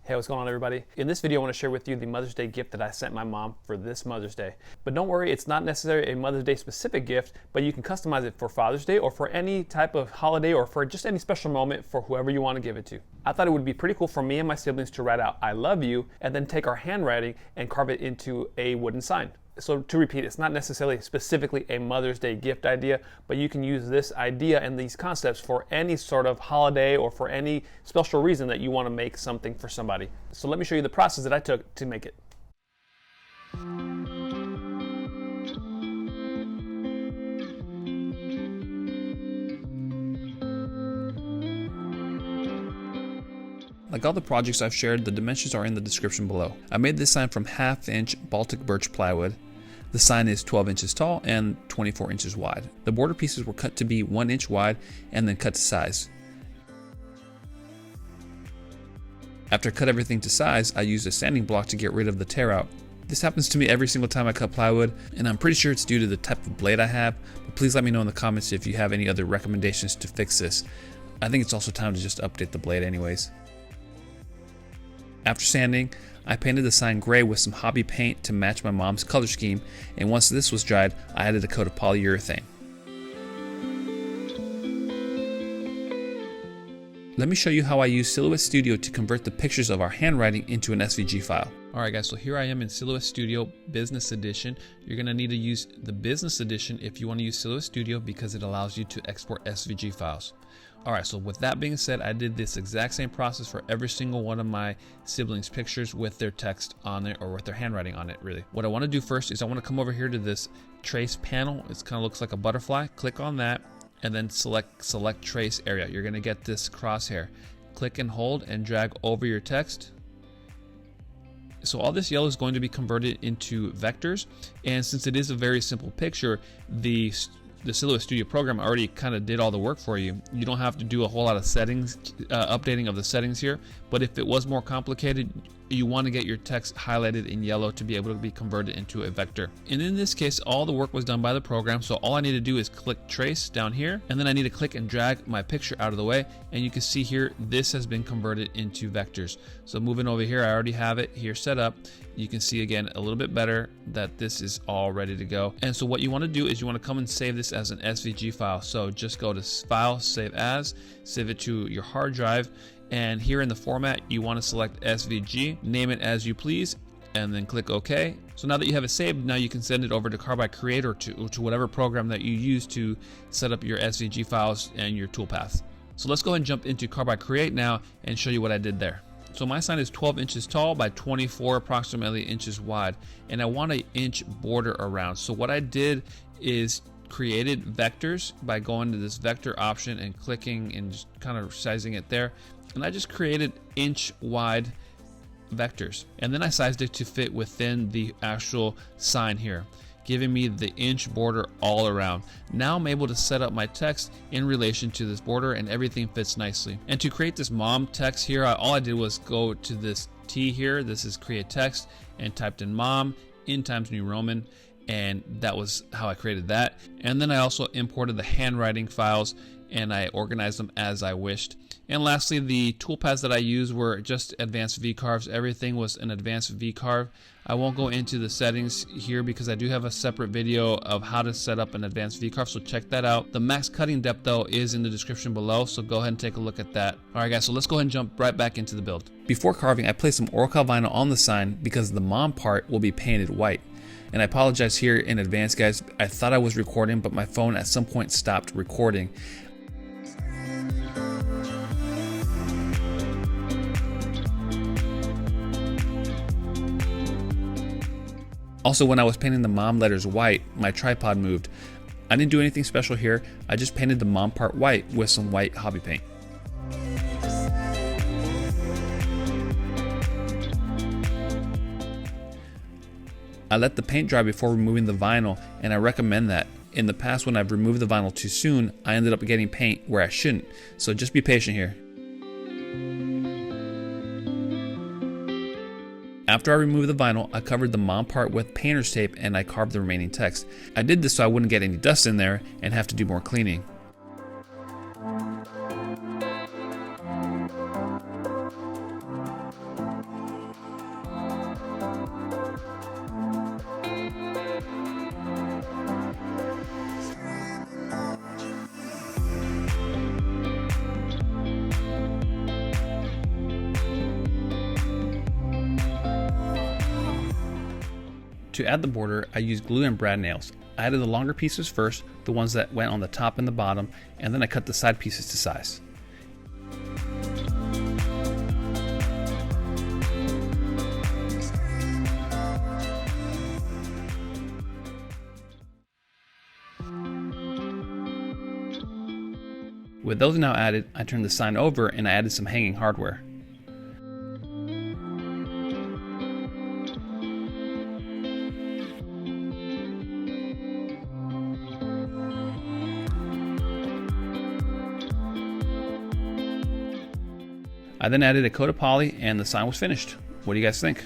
Hey, what's going on, everybody? In this video, I want to share with you the Mother's Day gift that I sent my mom for this Mother's Day. But don't worry, it's not necessarily a Mother's Day specific gift, but you can customize it for Father's Day or for any type of holiday or for just any special moment for whoever you want to give it to. I thought it would be pretty cool for me and my siblings to write out "I love you" and then take our handwriting and carve it into a wooden sign. So to repeat, it's not necessarily specifically a Mother's Day gift idea, but you can use this idea and these concepts for any sort of holiday or for any special reason that you want to make something for somebody. So let me show you the process that I took to make it. Like all the projects I've shared, the dimensions are in the description below. I made this sign from 1/2 inch Baltic birch plywood. The sign is 12 inches tall and 24 inches wide. The border pieces were cut to be 1 inch wide and then cut to size. After I cut everything to size, I used a sanding block to get rid of the tear out. This happens to me every single time I cut plywood, and I'm pretty sure it's due to the type of blade I have, but please let me know in the comments if you have any other recommendations to fix this. I think it's also time to just update the blade anyways. After sanding, I painted the sign gray with some hobby paint to match my mom's color scheme, and once this was dried, I added a coat of polyurethane. Let me show you how I use Silhouette Studio to convert the pictures of our handwriting into an SVG file. Alright guys, so here I am in Silhouette Studio Business Edition. You're going to need to use the Business Edition if you want to use Silhouette Studio because it allows you to export SVG files. Alright, so with that being said, I did this exact same process for every single one of my siblings' pictures with their text on it, or with their handwriting on it, really. What I want to do first is I want to come over here to this trace panel. It kind of looks like a butterfly. Click on that and then select trace area. You're going to get this crosshair. Click and hold and drag over your text. So all this yellow is going to be converted into vectors, and since it is a very simple picture, the Silhouette Studio program already kind of did all the work for you. You don't have to do a whole lot of settings, updating of the settings here, but if it was more complicated, you want to get your text highlighted in yellow to be able to be converted into a vector. And in this case, all the work was done by the program, so all I need to do is click trace down here, and then I need to click and drag my picture out of the way, and you can see here this has been converted into vectors. So moving over here, I already have it here set up. You can see again a little bit better that this is all ready to go. And so what you want to do is you want to come and save this as an SVG file. So just go to File, Save As, save it to your hard drive, and here in the format you want to select SVG, name it as you please, and then click OK. So now that you have it saved, now you can send it over to Carbide Create or to whatever program that you use to set up your SVG files and your toolpaths. So let's go ahead and jump into Carbide Create now and show you what I did there. So my sign is 12 inches tall by 24 approximately inches wide, and I want an inch border around. So what I did is created vectors by going to this vector option and clicking and just kind of sizing it there, and I just created inch wide vectors, and then I sized it to fit within the actual sign here, giving me the inch border all around. Now I'm able to set up my text in relation to this border, and everything fits nicely. And to create this mom text here, all I did was go to this T here, this is create text, and typed in mom in Times New Roman, and that was how I created that. And then I also imported the handwriting files and I organized them as I wished. And lastly, the toolpaths that I used were just advanced V-carves. Everything was an advanced V-carve. I won't go into the settings here because I do have a separate video of how to set up an advanced V-carve, so check that out. The max cutting depth though is in the description below, so go ahead and take a look at that. Alright guys, so let's go ahead and jump right back into the build. Before carving, I placed some Oracal vinyl on the sign because the mom part will be painted white. And I apologize here in advance guys, I thought I was recording, but my phone at some point stopped recording. Also, when I was painting the mom letters white, my tripod moved. I didn't do anything special here, I just painted the mom part white with some white hobby paint. I let the paint dry before removing the vinyl, and I recommend that. In the past, when I've removed the vinyl too soon, I ended up getting paint where I shouldn't, so just be patient here. After I removed the vinyl, I covered the mom part with painter's tape and I carved the remaining text. I did this so I wouldn't get any dust in there and have to do more cleaning. To add the border, I used glue and brad nails. I added the longer pieces first, the ones that went on the top and the bottom, and then I cut the side pieces to size. With those now added, I turned the sign over and I added some hanging hardware. I then added a coat of poly and the sign was finished. What do you guys think?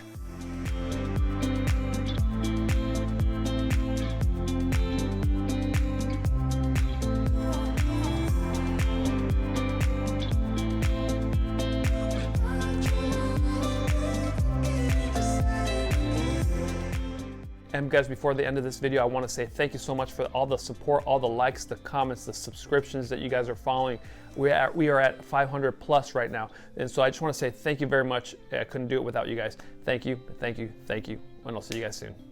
And guys, before the end of this video, I want to say thank you so much for all the support, all the likes, the comments, the subscriptions that you guys are following. We are at 500 plus right now. And so I just want to say thank you very much. I couldn't do it without you guys. Thank you, thank you, thank you. And I'll see you guys soon.